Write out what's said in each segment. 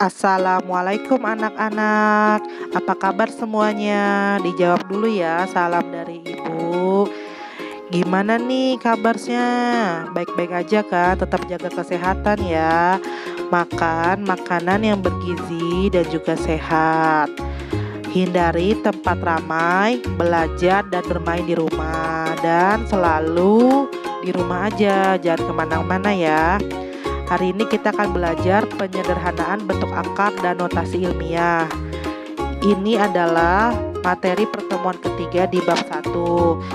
Assalamualaikum anak-anak. Apa kabar semuanya? Dijawab dulu ya, salam dari ibu. Gimana nih kabarnya? Baik-baik aja kan? Tetap jaga kesehatan ya. Makan makanan yang bergizi dan juga sehat. Hindari tempat ramai, belajar dan bermain di rumah. Dan selalu di rumah aja, jangan kemana-mana ya. Hari ini kita akan belajar penyederhanaan bentuk akar dan notasi ilmiah. Ini adalah materi pertemuan ketiga di bab 1.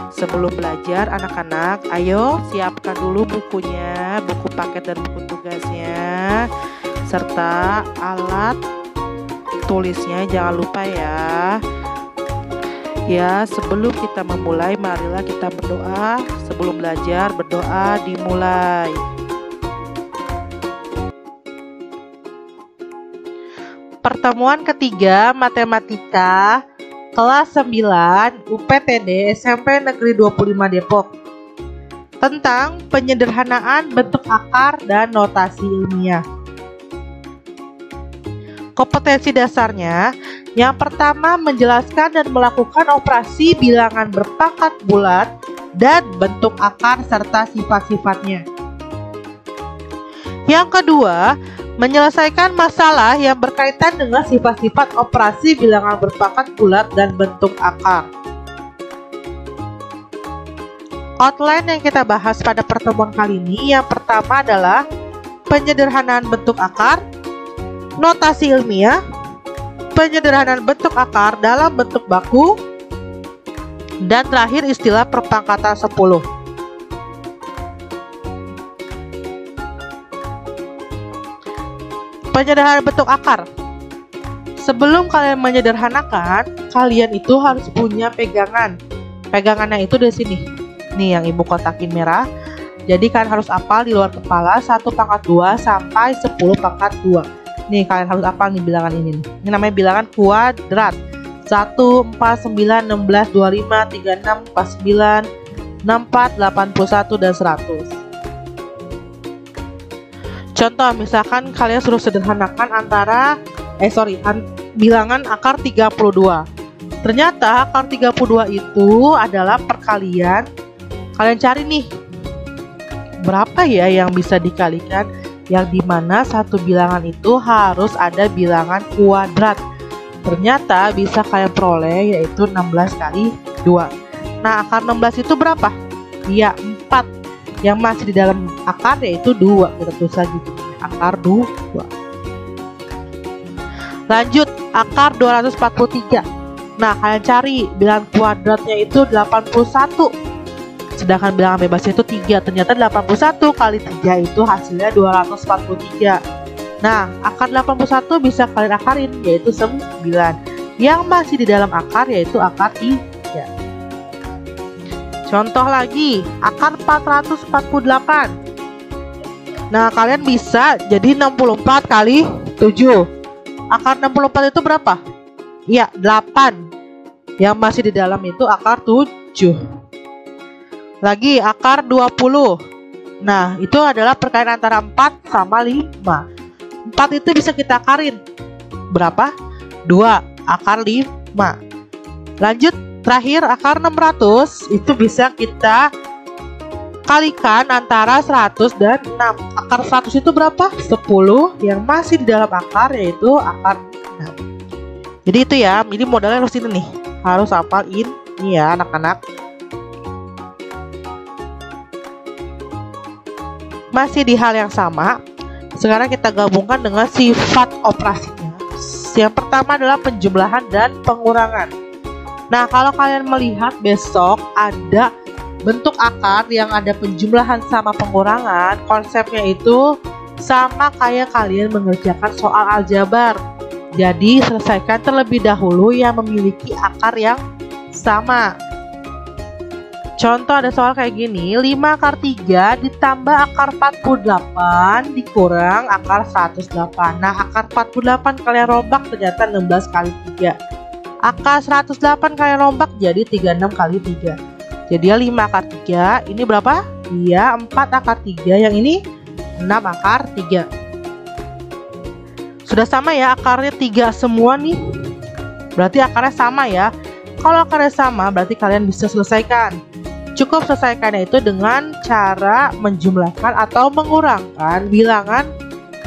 Sebelum belajar anak-anak, ayo siapkan dulu bukunya, buku paket dan buku tugasnya, serta alat tulisnya, jangan lupa ya. Ya, sebelum kita memulai, marilah kita berdoa. Sebelum belajar, berdoa dimulai. Pertemuan ketiga matematika kelas 9 UPTD SMP Negeri 25 Depok tentang penyederhanaan bentuk akar dan notasi ilmiah. Kompetensi dasarnya yang pertama menjelaskan dan melakukan operasi bilangan berpangkat bulat dan bentuk akar serta sifat-sifatnya. Yang kedua, menyelesaikan masalah yang berkaitan dengan sifat-sifat operasi bilangan berpangkat bulat dan bentuk akar. Outline yang kita bahas pada pertemuan kali ini, yang pertama adalah penyederhanaan bentuk akar, notasi ilmiah, penyederhanaan bentuk akar dalam bentuk baku, dan terakhir istilah perpangkatan 10. Penyederhanaan bentuk akar. Sebelum kalian menyederhanakan, kalian itu harus punya pegangan. Pegangannya itu dari sini. Nih yang ibu kotakin merah. Jadi kalian harus hafal di luar kepala 1/2 sampai 10/2. Nih kalian harus hafal nih bilangan ini. Ini namanya bilangan kuadrat. 1, 4, 9, 16, 25, 36, 49, 64, 81, dan 100. Contoh, misalkan kalian suruh sederhanakan bilangan akar 32. Ternyata akar 32 itu adalah perkalian. Kalian cari nih, berapa ya yang bisa dikalikan, yang dimana satu bilangan itu harus ada bilangan kuadrat. Ternyata bisa kalian peroleh yaitu 16 kali 2. Nah, akar 16 itu berapa? Ya, 4. Yang masih di dalam akar yaitu 2. Kita tulis lagi akar 2. Lanjut, akar 243. Nah, kalian cari bilangan kuadratnya itu 81. Sedangkan bilangan bebasnya itu 3. Ternyata 81 kali 3 itu hasilnya 243. Nah, akar 81 bisa kalian akarin yaitu 9. Yang masih di dalam akar yaitu akar 3. Contoh lagi, akar 448. Nah, kalian bisa jadi 64 kali 7. Akar 64 itu berapa? Iya, 8. Yang masih di dalam itu akar 7. Lagi, akar 20. Nah, itu adalah perkalian antara 4 sama 5. 4 itu bisa kita akarin. Berapa? 2. Akar 5. Lanjut. Terakhir, akar 600 itu bisa kita kalikan antara 100 dan 6. Akar 100 itu berapa? 10. Yang masih di dalam akar yaitu akar 6. Jadi itu ya, ini modalnya harus ini nih. Harus hafal ini ya anak-anak. Masih di hal yang sama. Sekarang kita gabungkan dengan sifat operasinya. Yang pertama adalah penjumlahan dan pengurangan. Nah, kalau kalian melihat besok ada bentuk akar yang ada penjumlahan sama pengurangan, konsepnya itu sama kayak kalian mengerjakan soal aljabar. Jadi, selesaikan terlebih dahulu yang memiliki akar yang sama. Contoh ada soal kayak gini, 5 akar 3 ditambah akar 48 dikurang akar 108. Nah, akar 48 kalian rombak ternyata 16 kali 3. Akar 108 kalian rombak jadi 36 kali 3. Jadi 5 akar 3. Ini berapa? Iya, 4 akar 3. Yang ini 6 akar 3. Sudah sama ya, akarnya 3 semua nih. Berarti akarnya sama ya. Kalau akarnya sama berarti kalian bisa selesaikan. Cukup selesaikannya itu dengan cara menjumlahkan atau mengurangkan bilangan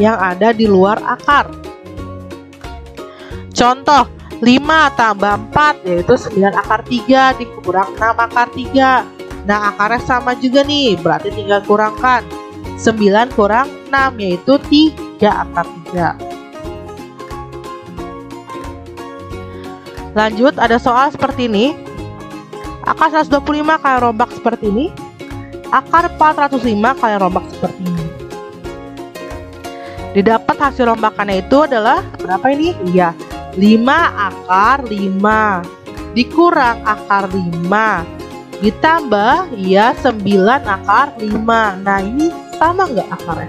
yang ada di luar akar. Contoh, 5 tambah 4 yaitu 9 akar 3 dikurang 6 akar 3. Nah, akarnya sama juga nih, berarti tinggal kurangkan. 9 kurang 6 yaitu 3 akar 3. Lanjut, ada soal seperti ini. Akar 125 kalian rombak seperti ini. Akar 405 kalian rombak seperti ini. Didapat hasil rombakannya itu adalah berapa ini? Iya, 5 akar 5 dikurang akar 5 ditambah ya 9 akar 5. Nah, ini sama nggak akarnya?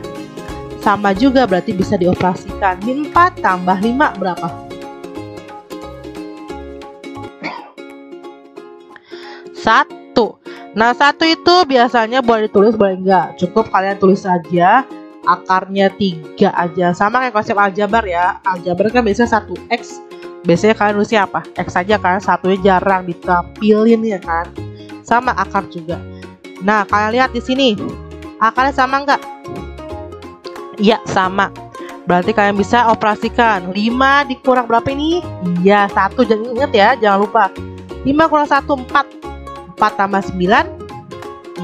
Sama juga, berarti bisa dioperasikan. Ini 4 tambah 5 berapa? 1. Nah, 1 itu biasanya boleh ditulis boleh enggak. Cukup kalian tulis saja akarnya 3 aja. Sama kayak konsep aljabar ya. Aljabar kan biasanya 1x. Biasanya kalian tulisnya apa? X aja kan. Satunya jarang ditampilin ya kan. Sama akar juga. Nah, kalian lihat di sini. Akarnya sama enggak? Iya, sama. Berarti kalian bisa operasikan. 5 dikurang berapa ini? Iya, 1. Jangan ingat ya, jangan lupa. 5 kurang 1 4. 4 tambah 9.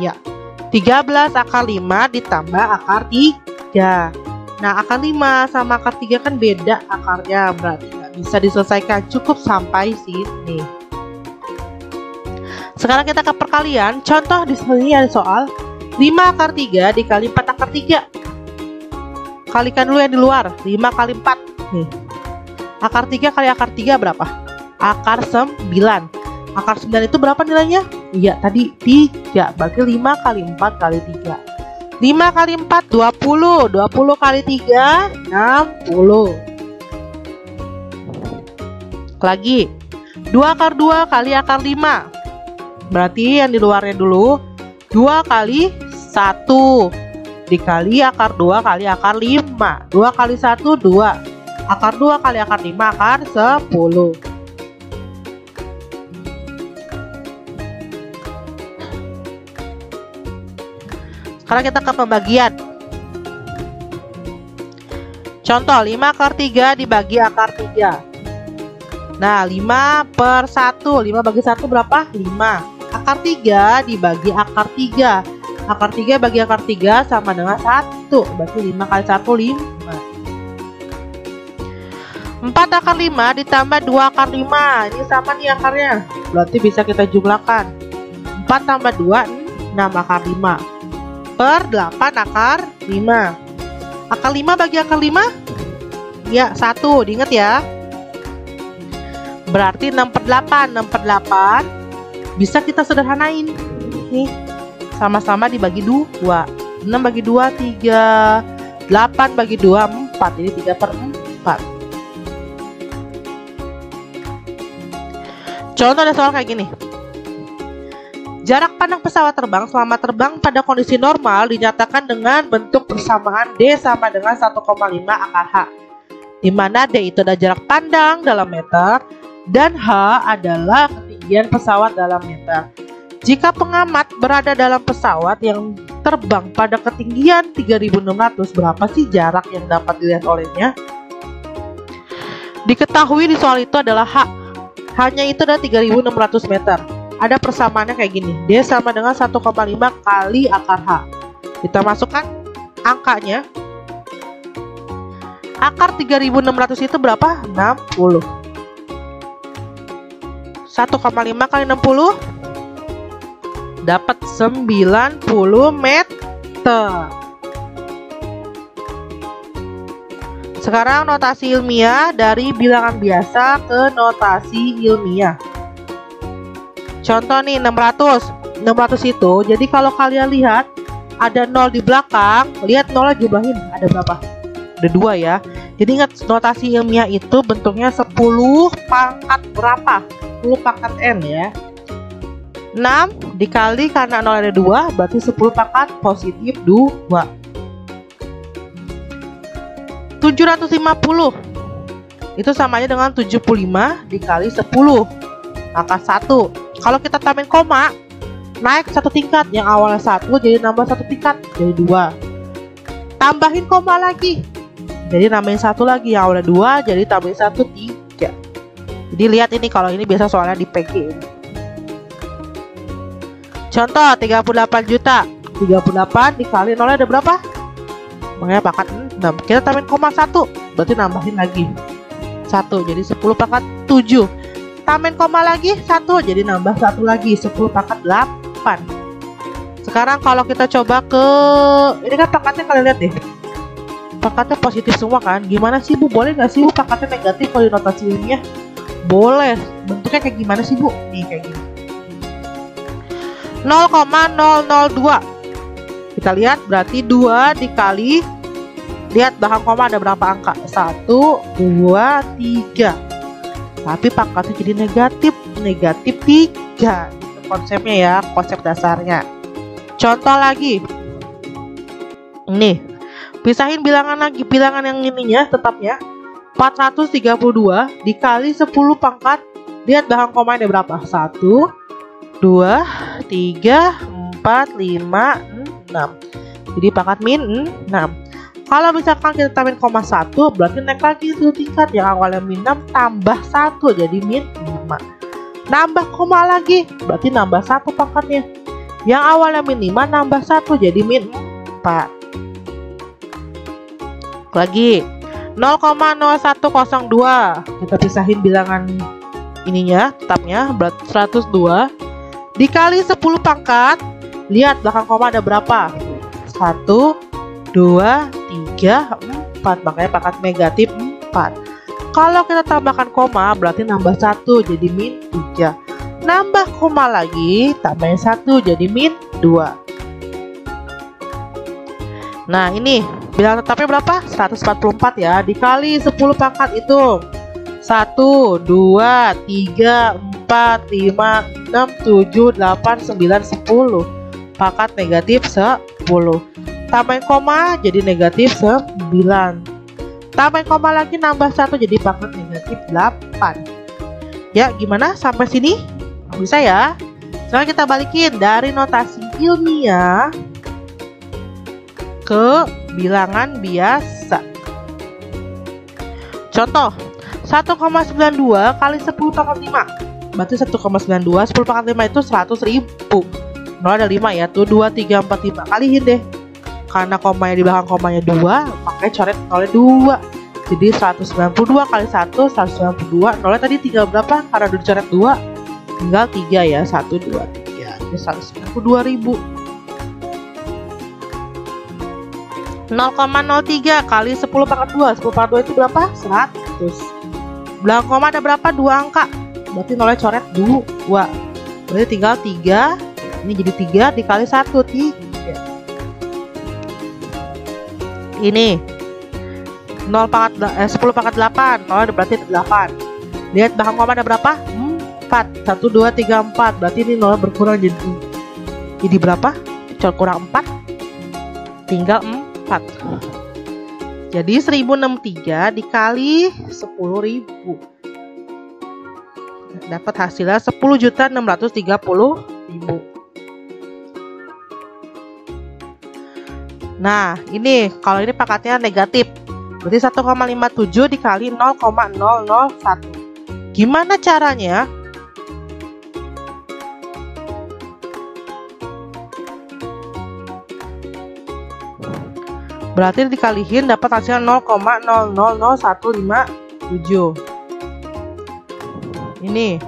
Iya. 13 akar 5 ditambah akar 3. Nah, akar 5 sama akar 3 kan beda akarnya, berarti nggak bisa diselesaikan. Cukup sampai sini. Sekarang kita ke perkalian. Contoh di sini ada soal 5 akar 3 dikali 4 akar 3. Kalikan dulu yang di luar. 5 kali 4 nih. Akar 3 kali akar 3 berapa? Akar 9. Akar 9 itu berapa nilainya? Iya, tadi 3. Berarti 5 kali 4 kali 3. 5 kali 4 20. 20 kali 3 60. Lagi 2 akar 2 kali akar 5. Berarti yang di luarnya dulu 2 kali 1 dikali akar 2 kali akar 5. 2 kali 1 2. Akar 2 kali akar 5 akar 10. Sekarang kita ke pembagian. Contoh 5 akar 3 dibagi akar 3. Nah, 5 per 1. 5 bagi 1 berapa? 5. Akar 3 dibagi akar 3. Akar 3 bagi akar 3 sama dengan 1. Berarti 5 kali 1 5. 4 akar 5 ditambah 2 akar 5. Ini sama nih akarnya. Berarti bisa kita jumlahkan. 4 tambah 2 6 akar 5. Per 8 akar 5. Akar 5 bagi akar 5? Ya, 1. Diingat ya. Berarti 6 per 8. 6 per 8 bisa kita sederhanain. Nih, sama-sama dibagi 2. 6 bagi 2 3. 8 bagi 2 4. Jadi 3 per 4. Contoh ada soal kayak gini. Jarak pandang pesawat terbang selama terbang pada kondisi normal dinyatakan dengan bentuk persamaan D sama dengan 1,5 akar H, di mana D itu adalah jarak pandang dalam meter dan H adalah ketinggian pesawat dalam meter. Jika pengamat berada dalam pesawat yang terbang pada ketinggian 3600, berapa sih jarak yang dapat dilihat olehnya? Diketahui di soal itu adalah H. Hanya itu adalah 3600 meter. Ada persamaannya kayak gini. D sama dengan 1,5 kali akar H. Kita masukkan angkanya. Akar 3600 itu berapa? 60. 1,5 kali 60 dapat 90 meter. Sekarang notasi ilmiah dari bilangan biasa ke notasi ilmiah. Contoh nih 600. 600 itu, jadi kalau kalian lihat ada 0 di belakang, lihat 0 jumlahin, ada berapa? Ada 2 ya. Jadi ingat, notasi ilmiah itu bentuknya 10 pangkat berapa? 10 pangkat N ya. 6 dikali karena 0 ada 2, berarti 10 pangkat positif 2. 750 itu sama aja dengan 75 dikali 10. Maka 1. Kalau kita tambahin koma, naik satu tingkat. Yang awalnya 1 jadi nambah satu tingkat, jadi 2. Tambahin koma lagi, jadi nambahin 1 lagi. Yang awalnya 2 jadi tambahin 1, 3. Jadi lihat ini, kalau ini biasa soalnya di PG ini. Contoh 38 juta. 38 dikali 0 ada berapa? Makanya pangkat 6. Kita tambahin koma 1, berarti nambahin lagi 1, jadi 10 pangkat 7. Tambahin koma lagi 1, jadi nambah 1 lagi, 10 pangkat 8. Sekarang kalau kita coba ke ini kan pangkatnya, kalian lihat deh, pangkatnya positif semua kan. Gimana sih Bu, boleh nggak sih Bu pangkatnya negatif kalau di notasi ilmiah? Boleh. Bentuknya kayak gimana sih Bu? Nih kayak gini, 0,002. Kita lihat berarti 2 dikali, lihat belakang koma ada berapa angka? 1, 2, 3. Tapi pangkatnya jadi negatif 3. Itu konsepnya ya, konsep dasarnya. Contoh lagi. Nih, pisahin bilangan lagi, bilangan yang ininya tetapnya 432 dikali 10 pangkat. Lihat belakang koma ada berapa? 1, 2, 3, 4, 5, 6. Jadi pangkat min 6. Kalau misalkan kita tambahin koma 1, berarti naik lagi satu tingkat. Yang awalnya min 6 tambah 1 jadi min 5. Nambah koma lagi, berarti nambah 1 pangkatnya. Yang awalnya min 5 nambah 1 jadi min 4. Lagi 0,0102. Kita pisahin bilangan ininya tetapnya, berarti 102 dikali 10 pangkat. Lihat belakang koma ada berapa? 1, 2, 3, 4. Makanya pangkat negatif 4. Kalau kita tambahkan koma berarti nambah 1 jadi min 3. Nambah koma lagi, tambahin 1 jadi min 2. Nah ini bilangan tetapnya berapa? 144 ya. Dikali 10 pangkat itu 1, 2, 3, 4, 5, 6, 7, 8, 9, 10. Pangkat negatif 10. Tambahin koma jadi negatif 9. Tambahin koma lagi nambah 1 jadi pangkat negatif 8. Ya gimana sampai sini? Bisa ya? Sekarang kita balikin dari notasi ilmiah ke bilangan biasa. Contoh 1,92 kali 10 pangkat 5. Berarti 1,92 10 pangkat 5 itu 100.000. 0 ada 5 ya, tuh 2, 3, 4, 5. Kaliin deh. Karena komanya di belakang komanya 2, makanya coret nolnya 2. Jadi 192 kali 1, 192. Nolnya tadi 3 berapa? Karena udah dicoret 2, tinggal 3 ya. 1, 2, 3. Jadi 192.000. 0,03 kali 10 pangkat 2. 10 pangkat 2 itu berapa? 100. Belakang koma ada berapa? 2 angka. Berarti nolnya coret 2. Berarti tinggal 3. Ini jadi 3 dikali 1, 3. Ini 10 pangkat 8. Nolnya berarti 8. Lihat belakang koma ada berapa? 4. 1, 2, 3, 4. Berarti ini nolnya berkurang jadi berapa? Kurang 4. Tinggal 4. Jadi 1063 dikali 10.000. Dapat hasilnya 10.630.000. Nah, ini kalau ini pangkatnya negatif. Berarti 1,57 dikali 0,001. Gimana caranya? Berarti dikalihin dapat hasilnya 0,000157. Ini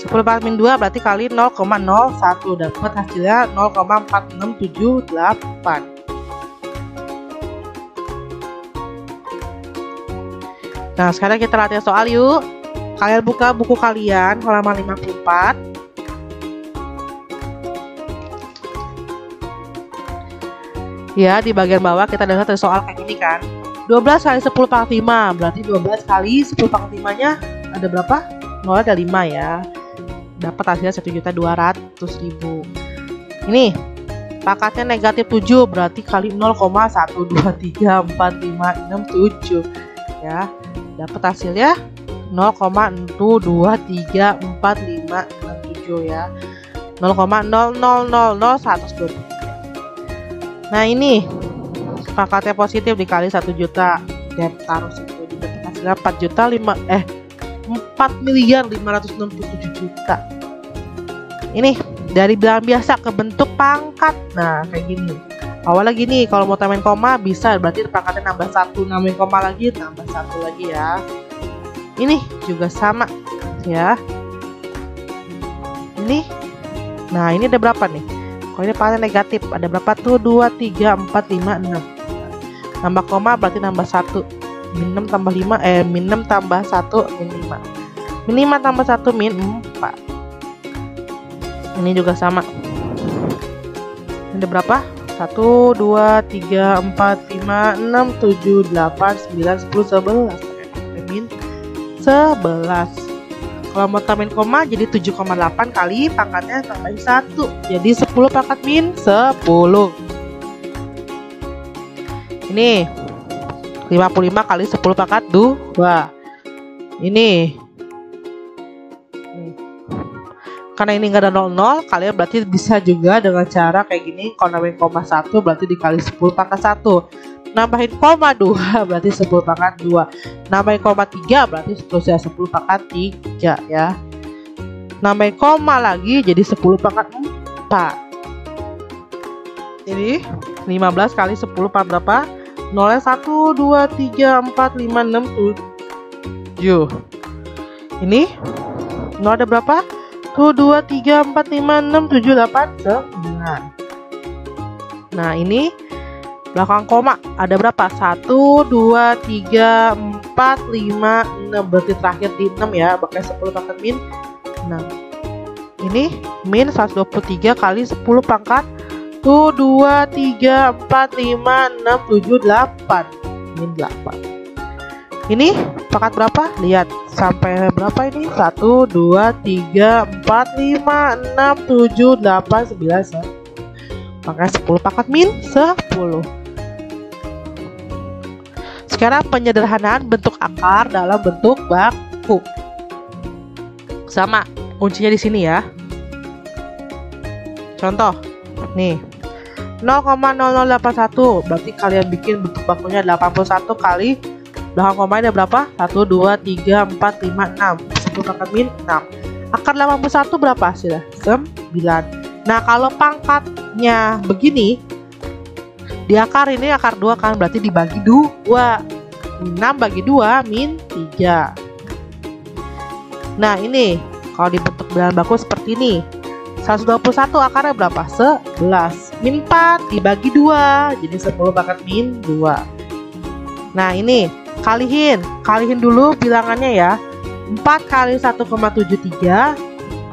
10 pangkat min 2 berarti kali 0,01 dapat hasilnya 0,4678. Nah, sekarang kita latihan soal yuk. Kalian buka buku kalian halaman 54. Ya, di bagian bawah kita lihat ada soal kayak gini kan. 12 kali 10 pangkat 5 berarti 12 kali 10 pangkat 5-nya ada berapa? 0 ada 5 ya. Dapat hasilnya 1.200.000. Ini pangkatnya negatif 7 berarti kali 0,1234567 ya. dapat hasilnya 0,2234567 ya. 0,000123. Nah ini pangkatnya positif dikali 1 juta dan taruh situ dapat hasilnya 4.567 juta. Ini dari bilangan biasa ke bentuk pangkat. Nah kayak gini. Awalnya gini, kalau mau tambahin koma bisa, berarti pangkatnya nambah 1, nambahin koma lagi, tambah 1 lagi ya. Ini juga sama ya. Ini, nah ini ada berapa nih? Kalau ini pangkatnya negatif, ada berapa tuh? 2, 3, 4, 5, 6. Nambah koma berarti nambah 1. Min 6 tambah 5, min 6 tambah 1, min 5. Min 5 tambah 1, min 4. Ini juga sama. Ada berapa? 1, 2, 3, 4, 5, 6, 7, 8, 9, 10, 11. Min 11. Kalau mau tambahin koma jadi 7,8 kali pangkatnya tambahin 1. Jadi 10 pangkat min 10. Ini 55 kali 10 pangkat 2. Ini karena ini nggak ada 00, kalian berarti bisa juga dengan cara kayak gini. Kalau nambahin koma 1 berarti dikali 10 pangkat 1. Nambahin koma 2 berarti 10 pangkat 2. Nambahin koma 3 berarti seterusnya 10 pangkat 3 ya. Nambahin koma lagi jadi 10 pangkat 4. Ini 15 kali 10 pangkat berapa? 0 1, 2, 3, 4, 5, 6, 7. Ini 0 ada berapa? 1, 2, 3, 4, 5, 6, 7, 8, 9. Nah ini belakang koma ada berapa? 1, 2, 3, 4, 5, 6. Berarti terakhir di 6 ya, pakai 10 pangkat min 6. Ini min 123 kali 10 pangkat 1, 2, 3, 4, 5, 6, 7, 8. Min 8. Ini pangkat berapa? Lihat sampai berapa ini? 1, 2, 3, 4, 5, 6, 7, 8, 9, 10. Pangkat 10 pangkat min 10. Sekarang penyederhanaan bentuk akar dalam bentuk baku. Sama, kuncinya di sini ya. Contoh, nih 0,0081 berarti kalian bikin bentuk bakunya 81 kali belakang koma ada berapa? 1, 2, 3, 4, 5, 6. 10 pangkat min 6. Akar 81 berapa hasilnya? 9. Nah kalau pangkatnya begini, di akar ini akar 2 kan, berarti dibagi 2. 6 bagi 2 min 3. Nah ini kalau dibentuk bilangan baku seperti ini, 121 akarnya berapa? 11. Min 4 dibagi 2, jadi 10 pangkat min 2. Nah ini kalihin dulu bilangannya ya. 4 kali 1,73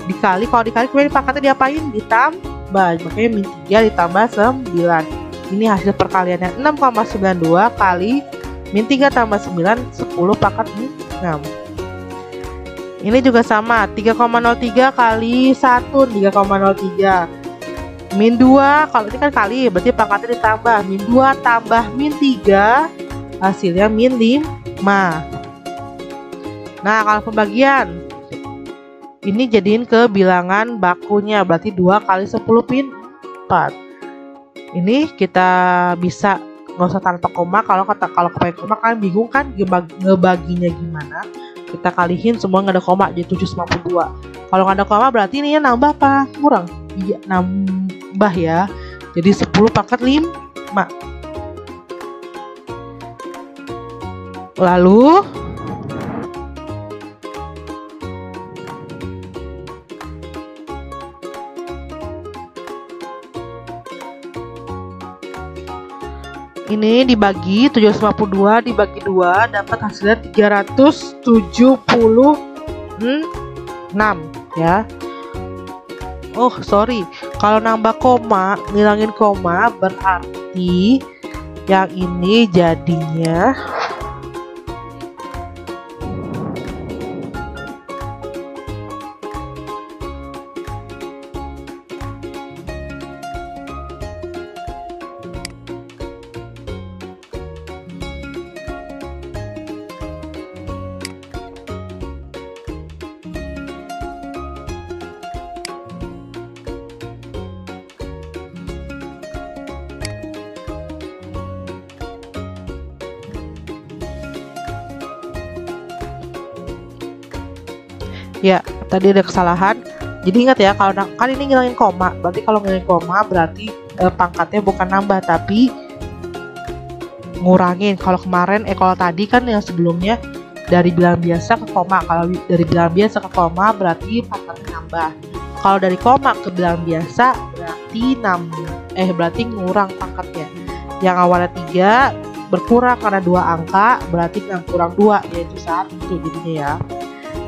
dikali, kalau dikali kemudian pangkatnya diapain? Ditambah, makanya min 3 ditambah 9. Ini hasil perkaliannya 6,92 kali min 3 tambah 9, 10 pangkat min 6. Ini juga sama, 3,03 kali 1, 3,03 min 2. Kalau ini kan kali, berarti pangkatnya ditambah, min 2 tambah min 3, hasilnya min 5. Nah kalau pembagian ini jadiin ke bilangan bakunya, berarti 2 kali 10 min 4. Ini kita bisa nggak usah tanpa koma. Kalau pakai koma kalian bingung kan ngebaginya gimana. Kita kalihin semua nggak ada koma jadi 752. Kalau nggak ada koma berarti ini nambah apa kurang? Iya nambah ya, jadi 10 pangkat 5. Lalu ini dibagi 752 dibagi 2 dapat hasilnya 376 ya. Oh sorry, kalau nambah koma, ngilangin koma berarti yang ini jadinya Ya, tadi ada kesalahan. Jadi ingat ya, kalau kan ini ngilangin koma. Berarti kalau ngilangin koma berarti pangkatnya bukan nambah tapi ngurangin. Kalau kemarin kalau tadi kan yang sebelumnya dari bilangan biasa ke koma. Kalau dari bilangan biasa ke koma berarti pangkatnya nambah. Kalau dari koma ke bilangan biasa berarti ngurang pangkatnya. Yang awalnya 3 berkurang karena 2 angka, berarti yang kurang 2 yaitu 1 jadinya ya.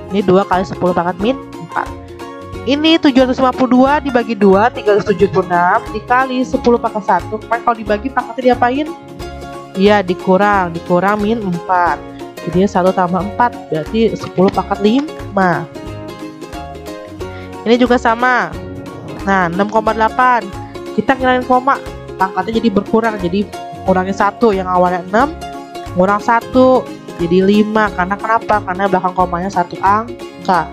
Ini 2 kali 10 pangkat min 4. Ini 752 dibagi 2 376 dikali 10 pangkat 1. Kemarin kalau dibagi pangkatnya diapain? Iya, dikurang min 4. Jadi 1 tambah 4 berarti 10 pangkat 5. Ini juga sama. Nah, 6,8. Kita ngilangin koma, pangkatnya jadi berkurang, jadi kurangin 1. Yang awalnya 6 kurang 1 jadi 5. Karena kenapa? Karena belakang komanya 1 angka.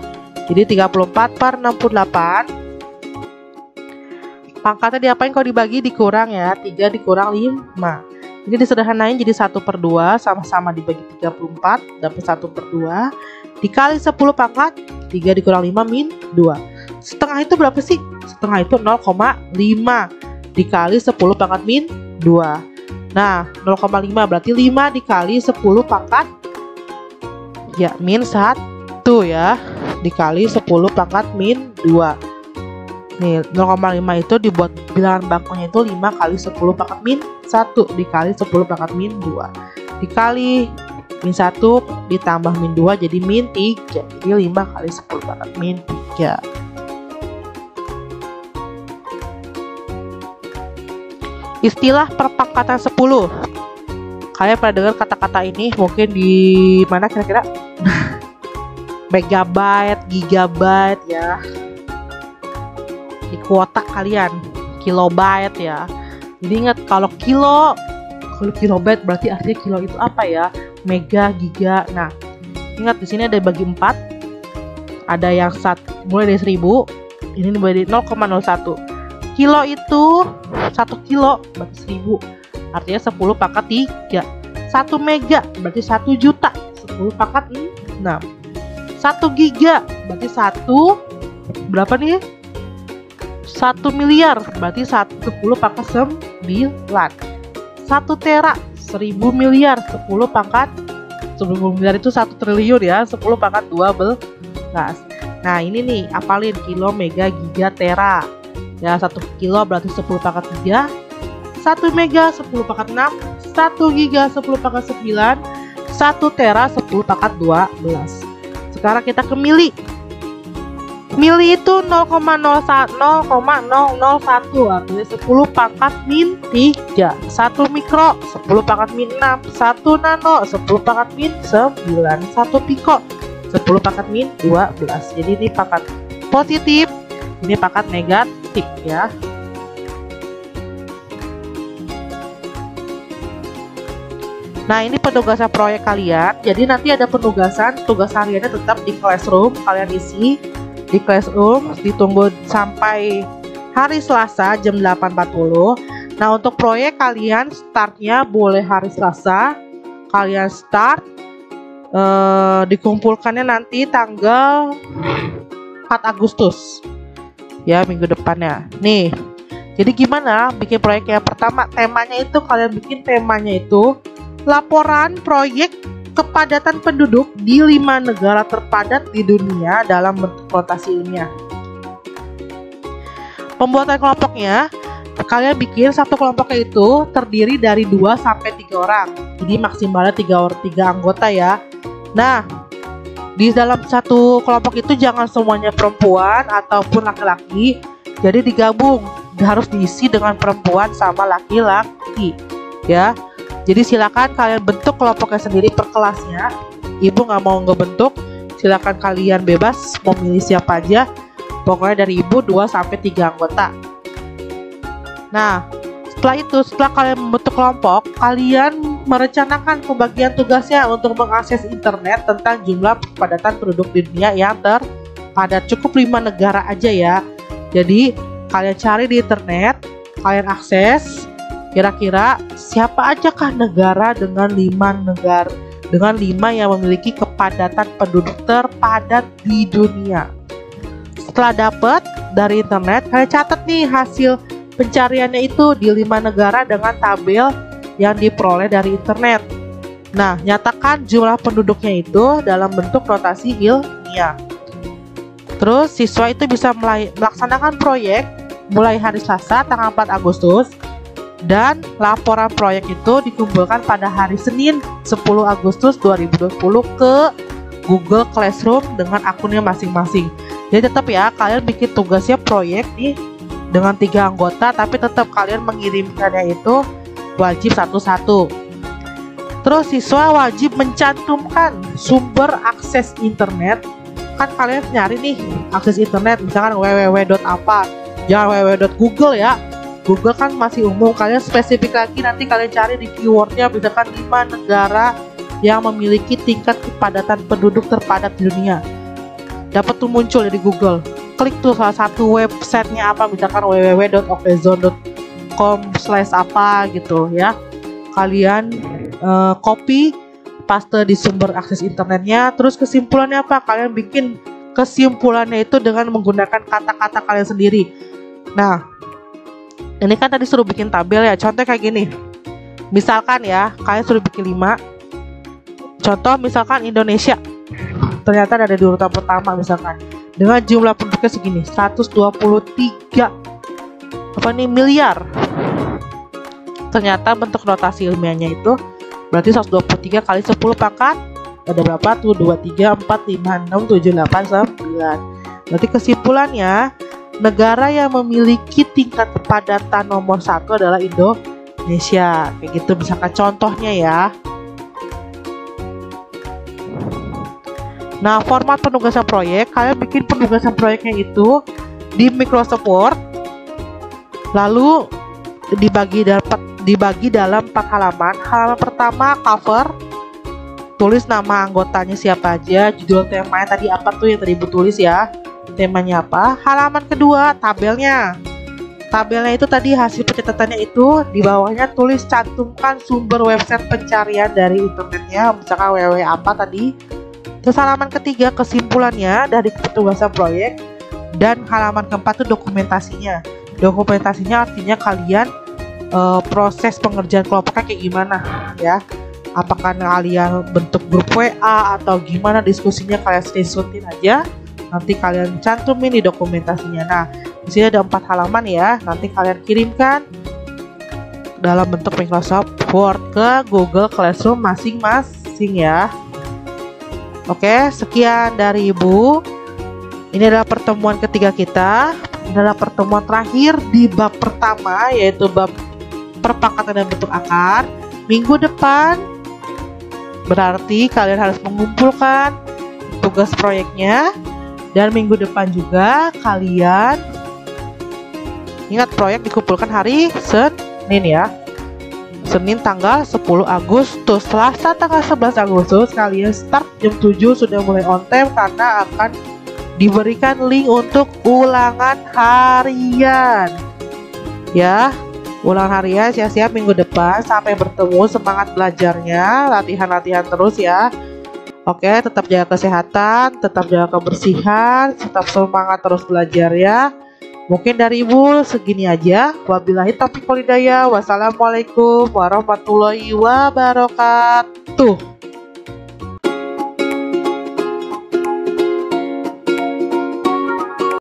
Jadi 34/68. Pangkatnya diapain kalau dibagi? Dikurang ya. 3 dikurang 5. Ini disederhanain jadi 1/2, sama-sama dibagi 34 dapat 1/2 dikali 10 pangkat 3 dikurang 5 min 2. Setengah itu berapa sih? Setengah itu 0,5 dikali 10 pangkat min 2. Nah, 0,5 berarti 5 dikali 10 pangkat ya min 1 ya, dikali 10 pangkat min 2. Nih, 0,5 itu dibuat bilangan bakunya itu 5 kali 10 pangkat min 1 dikali 10 pangkat min 2 dikali min 1 ditambah min 2 jadi min 3. Jadi 5 kali 10 pangkat min 3. Istilah perpangkatan 10. Kalian pernah dengar kata-kata ini mungkin di mana kira-kira? Megabyte, gigabyte ya. Di kuota kalian, kilobyte ya. Jadi ingat kalau kilobyte berarti artinya kilo itu apa ya? Mega, giga. Nah, ingat di sini ada bagi 4. Ada yang mulai dari 1000, ini mulai dari 0,01. Kilo itu 1 kilo berarti 1000. Artinya 10 pangkat 3. 1 mega berarti 1 juta. 10 pangkat 6. 1 giga berarti 1 berapa nih? 1 miliar berarti 10 pangkat 9. 1 tera 1000 miliar 10 pangkat 1000 miliar itu 1 triliun ya, 10 pangkat 12. Nah, ini nih apalin kilo, mega, giga, tera. Ya, 1 kilo berarti 10 pangkat 3. 1 mega 10 pangkat 6. 1 giga 10 pangkat 9. 1 tera 10 pangkat 12. Sekarang kita ke mili. Mili itu 0,001 artinya 10 pangkat min 3. 1 mikro 10 pangkat min 6. 1 nano 10 pangkat min 9. 1 piko 10 pangkat min 12. Jadi ini pangkat positif, ini pangkat negatif ya. Nah, ini penugasan proyek kalian. Jadi nanti ada penugasan, tugas hariannya tetap di classroom. Kalian isi di classroom, ditunggu sampai hari Selasa jam 8.40. Nah, untuk proyek kalian startnya boleh hari Selasa. Kalian start, dikumpulkannya nanti tanggal 4 Agustus. Ya, minggu depannya. Nih, jadi gimana bikin proyeknya? Pertama, temanya itu kalian bikin temanya itu laporan proyek kepadatan penduduk di 5 negara terpadat di dunia dalam bentuk notasi ilmiah. Pembuatan kelompoknya, kalian bikin satu kelompoknya itu terdiri dari 2 sampai 3 orang. Jadi maksimalnya 3 anggota ya. Nah, di dalam satu kelompok itu jangan semuanya perempuan ataupun laki-laki. Jadi digabung, harus diisi dengan perempuan sama laki-laki ya. Jadi silakan kalian bentuk kelompoknya sendiri per kelasnya. Ibu nggak mau ngebentuk, silakan kalian bebas memilih siapa aja. Pokoknya dari ibu 2 sampai 3 anggota. Nah, setelah kalian membentuk kelompok, kalian merencanakan pembagian tugasnya untuk mengakses internet tentang jumlah kepadatan penduduk di dunia yang terpadat. Cukup 5 negara aja ya. Jadi kalian cari di internet, kalian akses. Kira-kira siapa aja kah negara dengan 5 dengan 5 yang memiliki kepadatan penduduk terpadat di dunia. Setelah dapat dari internet, kalian catat nih hasil pencariannya itu di 5 negara dengan tabel yang diperoleh dari internet. Nah, nyatakan jumlah penduduknya itu dalam bentuk notasi ilmiah. Terus siswa itu bisa melaksanakan proyek mulai hari Selasa tanggal 4 Agustus dan laporan proyek itu dikumpulkan pada hari Senin 10 Agustus 2020 ke Google Classroom dengan akunnya masing-masing. Jadi tetap ya, kalian bikin tugasnya proyek nih dengan 3 anggota, tapi tetap kalian mengirimkannya itu wajib satu-satu. Terus siswa wajib mencantumkan sumber akses internet. Kan kalian nyari nih akses internet misalkan www.apa, jangan www.google ya. Google kan masih umum, kalian spesifik lagi, nanti kalian cari di keywordnya misalkan 5 negara yang memiliki tingkat kepadatan penduduk terpadat di dunia. Dapat tuh muncul di Google. Klik tuh salah satu websitenya apa, misalkan www.okezone.com/apa gitu ya. Kalian copy paste di sumber akses internetnya. Terus kesimpulannya apa? Kalian bikin kesimpulannya itu dengan menggunakan kata-kata kalian sendiri. Nah, ini kan tadi suruh bikin tabel ya. Contoh kayak gini. Misalkan ya, kalian suruh bikin 5. Contoh misalkan Indonesia. Ternyata ada di urutan pertama misalkan. Dengan jumlah penduduknya segini, 123 miliar. Ternyata bentuk notasi ilmiahnya itu berarti 123 kali 10 pangkat ada berapa tuh? 2, 3, 4, 5, 6, 7, 8, 9. Berarti kesimpulannya, negara yang memiliki tingkat kepadatan nomor 1 adalah Indonesia. Kayak gitu misalkan contohnya ya. Nah, format penugasan proyek, kalian bikin penugasan proyeknya itu di Microsoft Word. Lalu dibagi dalam 4 halaman. Halaman pertama cover, tulis nama anggotanya siapa aja, judul temanya tadi apa tuh yang tadi ibu tulis ya, temanya apa. Halaman kedua tabelnya. Tabelnya itu tadi hasil pencatatannya itu, di bawahnya tulis cantumkan sumber website pencarian dari internetnya, misalkan www apa tadi. Terus halaman ketiga kesimpulannya dari penugasan proyek, dan halaman keempat itu dokumentasinya. Dokumentasinya artinya kalian proses pengerjaan kelompoknya kayak gimana ya, apakah kalian bentuk grup WA atau gimana diskusinya, kalian screenshotin aja, nanti kalian cantumin di dokumentasinya. Nah, di sini ada 4 halaman ya, nanti kalian kirimkan dalam bentuk Microsoft Word ke Google Classroom masing-masing ya. Oke, sekian dari ibu. Ini adalah pertemuan ketiga kita. Ini adalah pertemuan terakhir di bab pertama, yaitu bab perpangkatan dan bentuk akar. Minggu depan berarti kalian harus mengumpulkan tugas proyeknya, dan minggu depan juga kalian ingat proyek dikumpulkan hari Senin ya. Senin tanggal 10 Agustus. Selasa tanggal 11 Agustus kalian start jam 7 sudah mulai on time, karena akan diberikan link untuk ulangan harian ya. Ulangan harian siap-siap minggu depan. Sampai bertemu, semangat belajarnya, latihan-latihan terus ya. Oke, tetap jaga kesehatan, tetap jaga kebersihan, tetap semangat terus belajar ya. Mungkin dari ibu segini aja. Wabillahi taufiq wal hidayah. Wassalamualaikum warahmatullahi wabarakatuh.